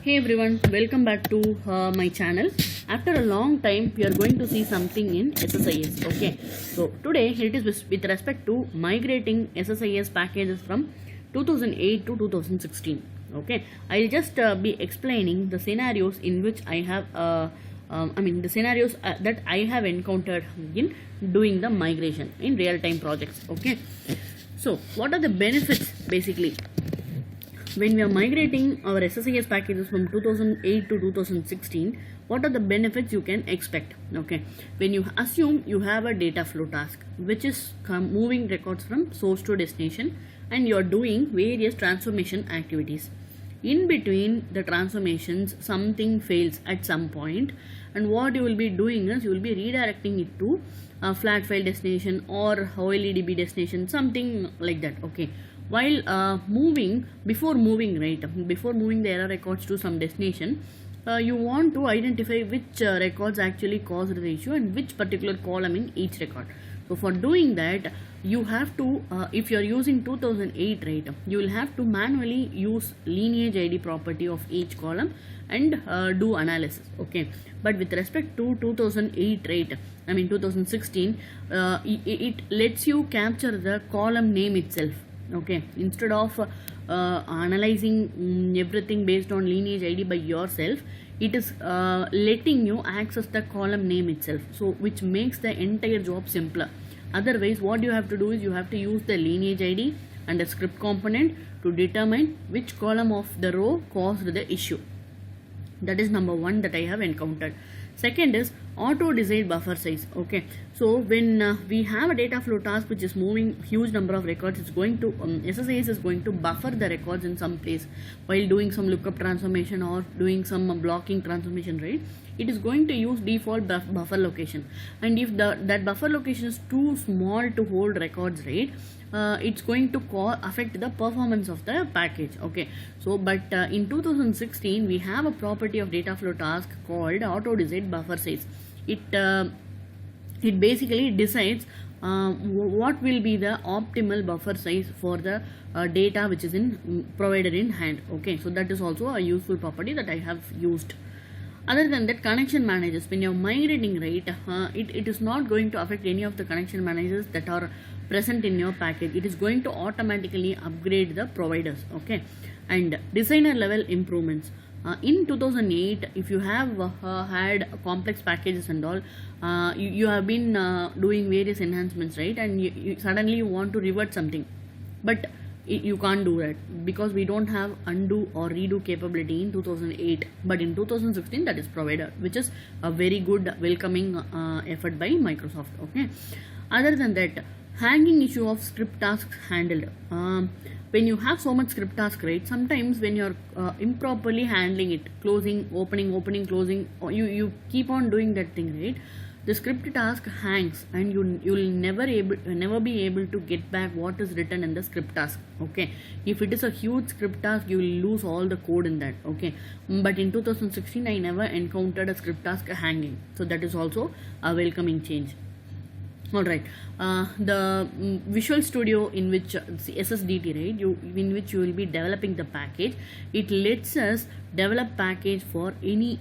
Hey everyone, welcome back to my channel. After a long time, we are going to see something in SSIS. Okay, so today it is with respect to migrating SSIS packages from 2008 to 2016. Okay, I'll just be explaining the scenarios in which I have the scenarios that I have encountered in doing the migration in real-time projects. Okay, so what are the benefits basically when we are migrating our SSIS packages from 2008 to 2016? What are the benefits you can expect? Okay, when you assume you have a data flow task which is moving records from source to destination, and you are doing various transformation activities. In between the transformations, something fails at some point, and what you will be doing is you will be redirecting it to a flat file destination or OLEDB destination, something like that. Okay, while before moving the error records to some destination, you want to identify which records actually caused the issue and which particular column in each record. So for doing that, you have to if you are using 2008, right, you will have to manually use lineage ID property of each column and do analysis. Okay, but with respect to 2008, right, 2016, it lets you capture the column name itself. Okay, instead of analyzing everything based on lineage ID by yourself, it is letting you access the column name itself, so which makes the entire job simpler. Otherwise, what you have to do is you have to use the lineage ID and a script component to determine which column of the row caused the issue. That is number one that I have encountered. Second is auto decide buffer size. Okay, so when we have a data flow task which is moving huge number of records, it's going to SSIS is going to buffer the records in some place while doing some lookup transformation or doing some blocking transformation, right? It is going to use default buffer location, and if that buffer location is too small to hold records, right, it's going to affect the performance of the package. Okay, so but in 2016 we have a property of data flow task called auto decide buffer size. It basically decides what will be the optimal buffer size for the data which is provided in hand. Okay, so that is also a useful property that I have used. Other than that, connection managers, when you are migrating, right, it is not going to affect any of the connection managers that are present in your package. It is going to automatically upgrade the providers. Okay, and designer level improvements. In 2008, if you have had complex packages and all, you have been doing various enhancements, right, and you suddenly you want to revert something, but you can't do that because we don't have undo or redo capability in 2008, but in 2016 that is provided, which is a very good welcoming effort by Microsoft. Okay, other than that, hanging issue of script tasks handled. When you have so much script task, right, sometimes when you're improperly handling it, closing, opening, closing, or you keep on doing that thing, right, the script task hangs and you'll never be able to get back what is written in the script task. Okay, if it is a huge script task, you will lose all the code in that. Okay, but in 2016 I never encountered a script task hanging, so that is also a welcoming change. Alright, the Visual Studio, in which SSDT, right, in which you will be developing the package, it lets us develop package for any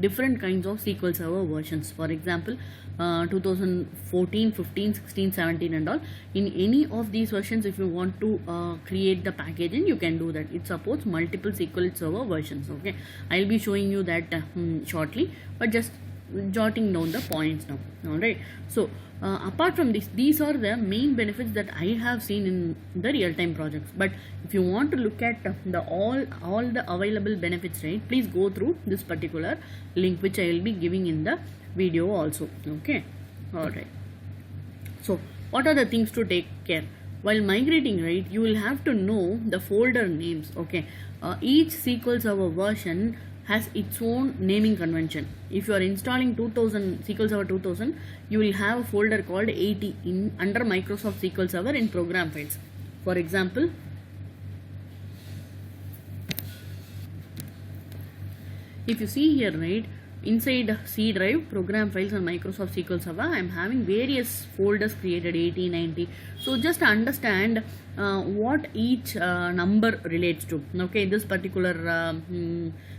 different kinds of SQL Server versions. For example, 2014, 15, 16, 17 and all. In any of these versions, if you want to create the package, and you can do that. It supports multiple SQL Server versions. Okay, I'll be showing you that shortly, but just jotting down the points now. Alright, so apart from this, these are the main benefits that I have seen in the real-time projects. But if you want to look at the all the available benefits, right, please go through this particular link which I will be giving in the video also. Okay, alright, so what are the things to take care while migrating, right? You will have to know the folder names. Okay, each SQL Server version has its own naming convention. If you are installing 2000 SQL Server 2000, you will have a folder called 80 under Microsoft SQL Server in program files. For example, if you see here, right, inside C drive, program files and Microsoft SQL Server, I am having various folders created, 80, 90. So just understand what each number relates to. Okay, this particular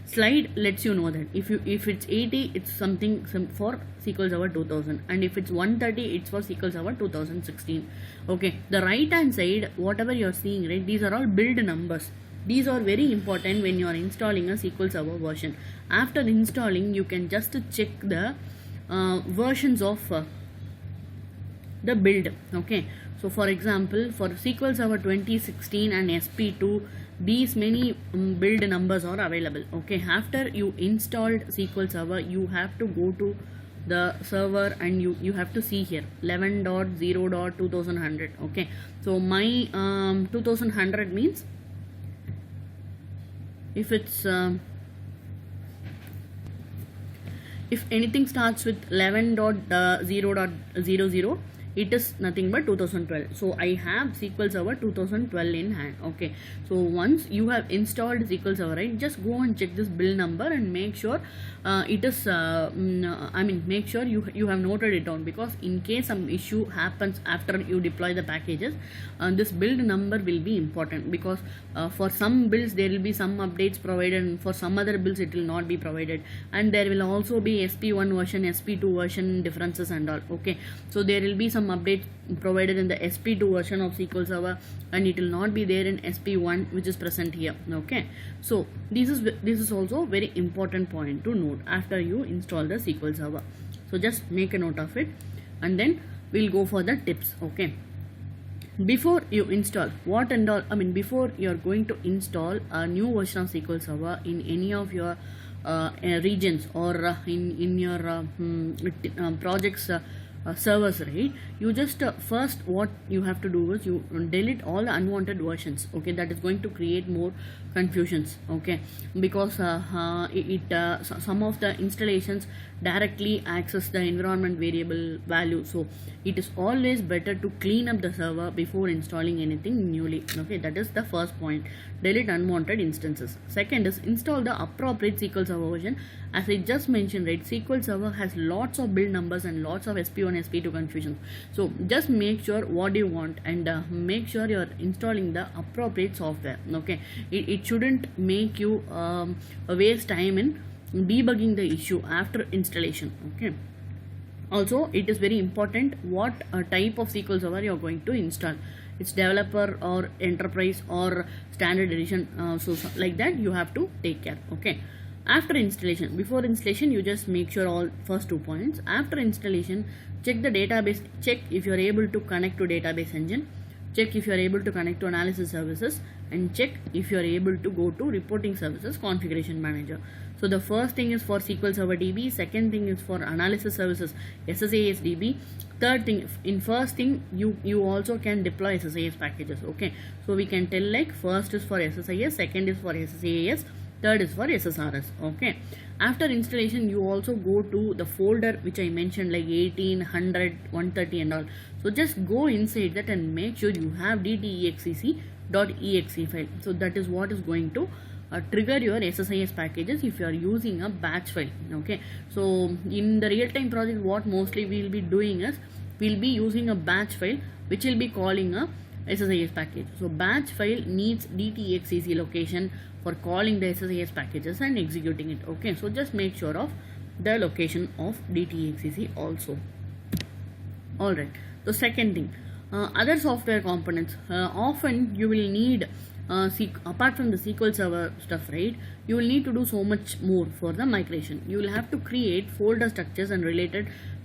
slide lets you know that if it's 80, it's something for SQL Server 2000, and if it's 130, it's for SQL Server 2016. Okay, the right hand side, whatever you're seeing, right, these are all build numbers. These are very important when you are installing a SQL Server version. After installing, you can just check the versions of the build. Okay, so for example, for SQL Server 2016 and SP2, these many build numbers are available. Okay, after you installed SQL Server, you have to go to the server and you have to see here 11.0.2100. Okay, so my 2100 means if it's if anything starts with 11.0.00, it is nothing but 2012. So I have SQL Server 2012 in hand. Okay, so once you have installed SQL Server, right, just go and check this build number and make sure it is make sure you have noted it down, because in case some issue happens after you deploy the packages, this build number will be important, because for some builds there will be some updates provided, and for some other builds it will not be provided, and there will also be SP1 version, SP2 version differences and all. Okay, so there will be some updates provided in the SP2 version of SQL Server, and it will not be there in SP1, which is present here. Okay, so this is also very important point to note after you install the SQL Server. So just make a note of it, and then we'll go for the tips. Okay, before you install what and all, before you're going to install a new version of SQL Server in any of your regions or in your projects servers, right, you just first what you have to do is you delete all the unwanted versions. Okay, that is going to create more confusions. Okay, because some of the installations directly access the environment variable value, so it is always better to clean up the server before installing anything newly. Okay, that is the first point, delete unwanted instances. Second is install the appropriate SQL Server version. As I just mentioned, right, SQL Server has lots of build numbers and lots of SP1, SP2 confusions. So just make sure what you want, and make sure you're installing the appropriate software. Okay, it shouldn't make you waste time in debugging the issue after installation. Okay, also it is very important what type of SQL Server you're going to install. It's developer or enterprise or standard edition, so like that you have to take care. Okay, after installation, before installation you just make sure all first 2 points. After installation, check the database, check if you are able to connect to database engine, check if you are able to connect to analysis services, and check if you are able to go to reporting services configuration manager. So the first thing is for SQL Server DB, second thing is for analysis services SSAS DB, third thing, in first thing you also can deploy SSAS packages. Okay, so we can tell like first is for SSIS, second is for SSAS, third is for SSRS. Okay, after installation you also go to the folder which I mentioned, like 18, 100, 130 and all. So just go inside that and make sure you have dtexec.exe file. So that is what is going to trigger your SSIS packages if you are using a batch file. Okay, so in the real-time project, what mostly we will be doing is we'll be using a batch file which will be calling a SSIS package. So batch file needs dtexec location for calling the SSIS packages and executing it. Okay, so just make sure of the location of dtexec also. Alright, so second thing, other software components. Often you will need apart from the SQL Server stuff, right, you will need to do so much more for the migration. You will have to create folder structures and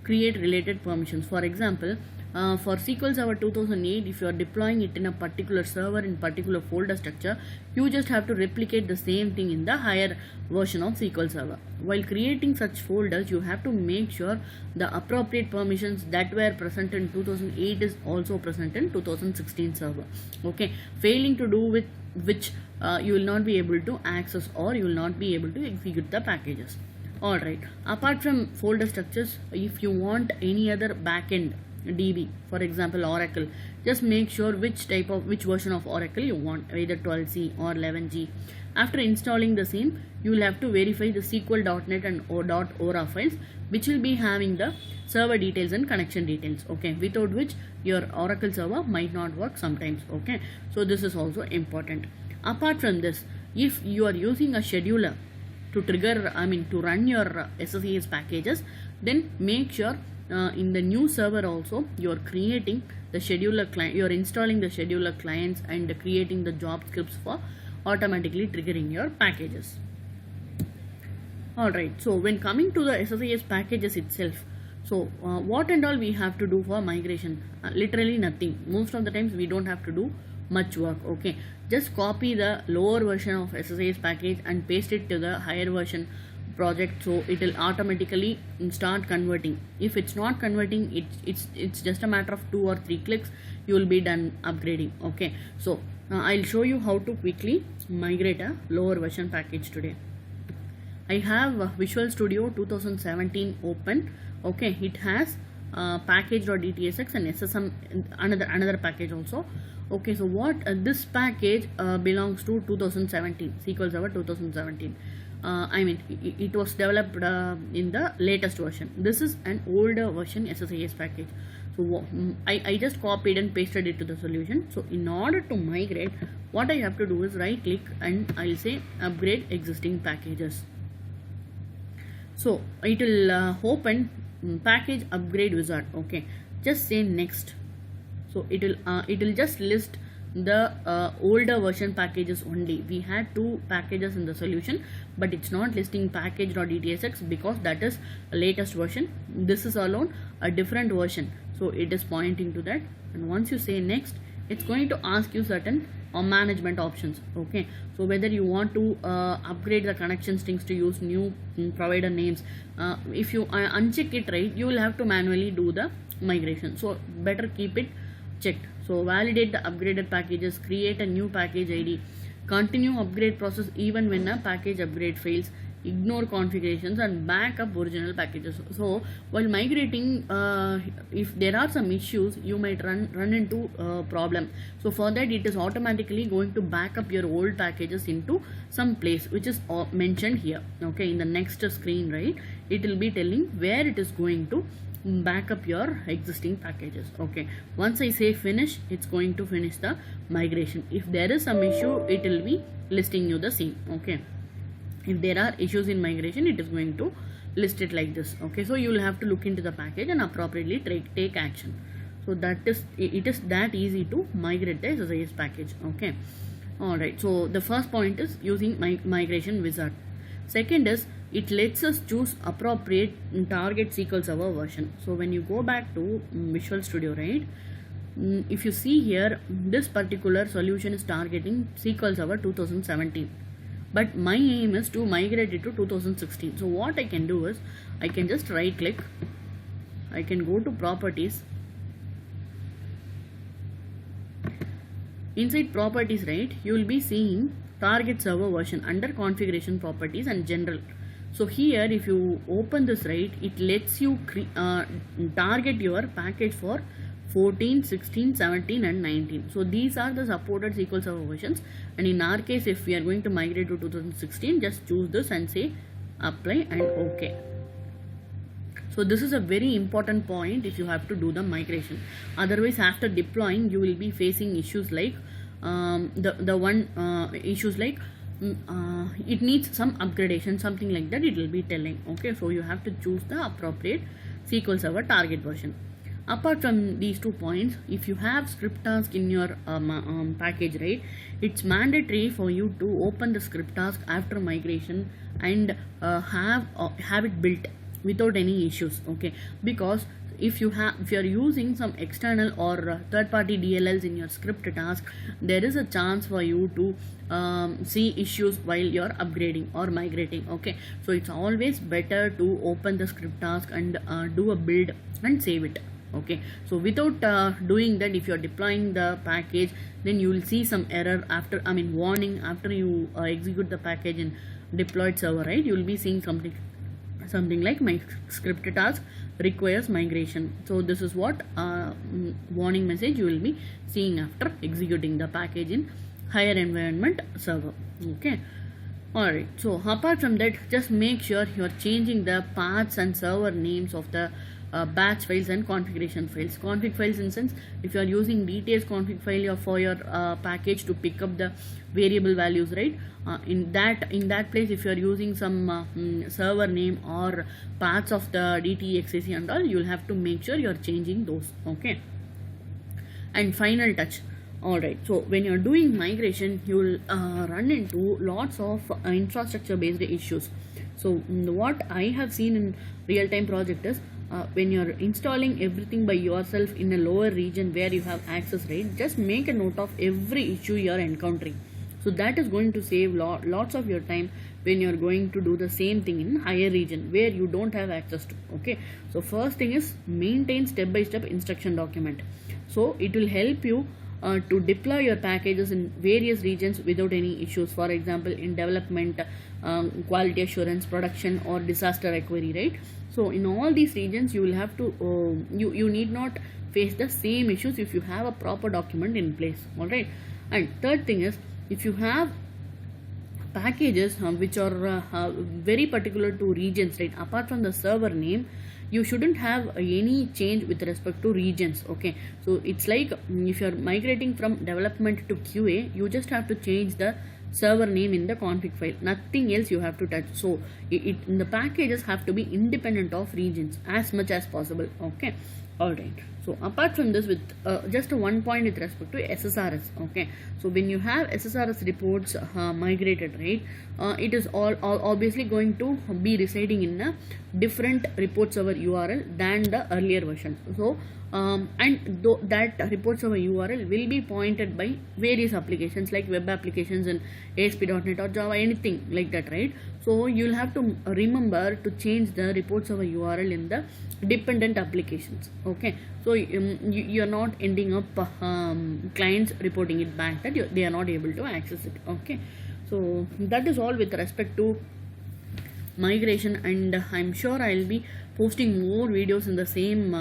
create related permissions. For example, for SQL Server 2008, if you are deploying it in a particular server in particular folder structure, you just have to replicate the same thing in the higher version of SQL Server. While creating such folders, you have to make sure the appropriate permissions that were present in 2008 is also present in 2016 server. Okay, failing to do with which you will not be able to access or you will not be able to execute the packages. Alright, apart from folder structures, if you want any other backend DB, for example Oracle. Just make sure which version of Oracle you want, either 12c or 11g. After installing the same, you will have to verify the SQL.NET and .ora files, which will be having the server details and connection details, okay, without which your Oracle server might not work sometimes, okay. So this is also important. Apart from this, if you are using a scheduler to trigger, to run your SSIS packages, then make sure in the new server also you are creating the scheduler client, you are installing the scheduler clients and creating the job scripts for automatically triggering your packages. Alright, so when coming to the SSIS packages itself, so what and all we have to do for migration? Literally nothing. Most of the times we don't have to do much work, okay. Just copy the lower version of SSIS package and paste it to the higher version project, so it will automatically start converting. If it's not converting, it's just a matter of 2 or 3 clicks, you will be done upgrading, okay. So I'll show you how to quickly migrate a lower version package today. I have Visual Studio 2017 open, okay. It has package.dtsx and SSM, another package also, okay. So what this package belongs to 2017 SQL Server 2017. It was developed in the latest version. This is an older version SSIS package. So I just copied and pasted it to the solution. So in order to migrate, what I have to do is right click and I'll say upgrade existing packages. So it will open package upgrade wizard, okay. Just say next. So it will just list the older version packages only. We had 2 packages in the solution, but it's not listing package.dtsx because that is a latest version. This is alone a different version, so it is pointing to that. And once you say next, it's going to ask you certain management options, okay. So whether you want to upgrade the connection strings to use new provider names, if you uncheck it, right, you will have to manually do the migration, so better keep it checked. So validate the upgraded packages, create a new package ID, continue upgrade process even when a package upgrade fails, ignore configurations and back up original packages. So while migrating, if there are some issues, you might run into a problem. So for that, it is automatically going to back up your old packages into some place which is mentioned here, okay. In the next screen, right, it will be telling where it is going to back up your existing packages, okay. Once I say finish, it's going to finish the migration. If there is some issue, it will be listing you the same, okay. If there are issues in migration, it is going to list it like this, okay. So you will have to look into the package and appropriately take action. So it is that easy to migrate the SSIS package, okay. Alright, so the first point is using migration wizard. Second is it lets us choose appropriate target SQL Server version. So when you go back to Visual Studio, right, if you see here, this particular solution is targeting SQL Server 2017, but my aim is to migrate it to 2016. So what I can do is I can just right click, I can go to properties. Inside properties, right, you will be seeing target server version under configuration properties and general. So here if you open this, right, it lets you target your package for 14, 16, 17 and 19. So these are the supported SQL Server versions, and in our case, if we are going to migrate to 2016, just choose this and say apply and OK. So this is a very important point if you have to do the migration. Otherwise, after deploying, you will be facing issues like it needs some upgradation, something like that it will be telling, okay. So you have to choose the appropriate SQL Server target version. Apart from these 2 points, if you have script task in your package, right, it's mandatory for you to open the script task after migration and have it built without any issues, okay. Because if you are using some external or third-party DLLs in your script task, there is a chance for you to see issues while you're upgrading or migrating, okay. So it's always better to open the script task and do a build and save it, okay. So without doing that, if you're deploying the package, then you will see some error after, warning after you execute the package in deployed server, right. You will be seeing something like my script task requires migration. So this is what warning message you will be seeing after executing the package in higher environment server. Okay. Alright, so apart from that, just make sure you are changing the paths and server names of the batch files and configuration files. Config files, in sense, if you are using details config file for your package to pick up the variable values, right? In that place, if you are using some server name or paths of the DTXAC and all, you will have to make sure you are changing those. Okay. And final touch. Alright, so when you're doing migration, you will run into lots of infrastructure based issues. So what I have seen in real-time project is when you're installing everything by yourself in a lower region where you have access, right, just make a note of every issue you're encountering. So that is going to save lots of your time when you're going to do the same thing in higher region where you don't have access to. Okay, so first thing is maintain step-by-step instruction document. So it will help you to deploy your packages in various regions without any issues. For example, in development, quality assurance, production, or disaster recovery, right? So in all these regions, you will have to you need not face the same issues if you have a proper document in place. All right. And third thing is, if you have packages which are very particular to regions, right, apart from the server name, you shouldn't have any change with respect to regions. Okay, so it's like if you're migrating from development to QA, you just have to change the server name in the config file, nothing else you have to touch. So the packages have to be independent of regions as much as possible. Okay, all right. So apart from this, with just one point with respect to SSRS. Okay, so when you have SSRS reports migrated, right, it is all obviously going to be residing in a different report server URL than the earlier version. So and that report server URL will be pointed by various applications like web applications and ASP.NET or Java, anything like that, right? So you'll have to remember to change the report server URL in the dependent applications. Okay, so you're not ending up clients reporting it back that they are not able to access it. Okay, so that is all with respect to migration, and I'm sure I'll be posting more videos in the same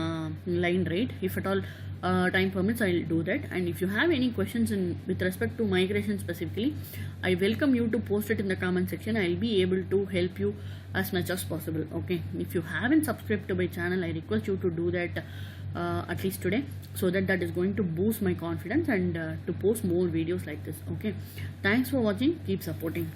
line, right? If at all time permits, I'll do that. And if you have any questions with respect to migration specifically, I welcome you to post it in the comment section. I'll be able to help you as much as possible. Okay, if you haven't subscribed to my channel, I request you to do that at least today, so that is going to boost my confidence and to post more videos like this. Okay, thanks for watching. Keep supporting.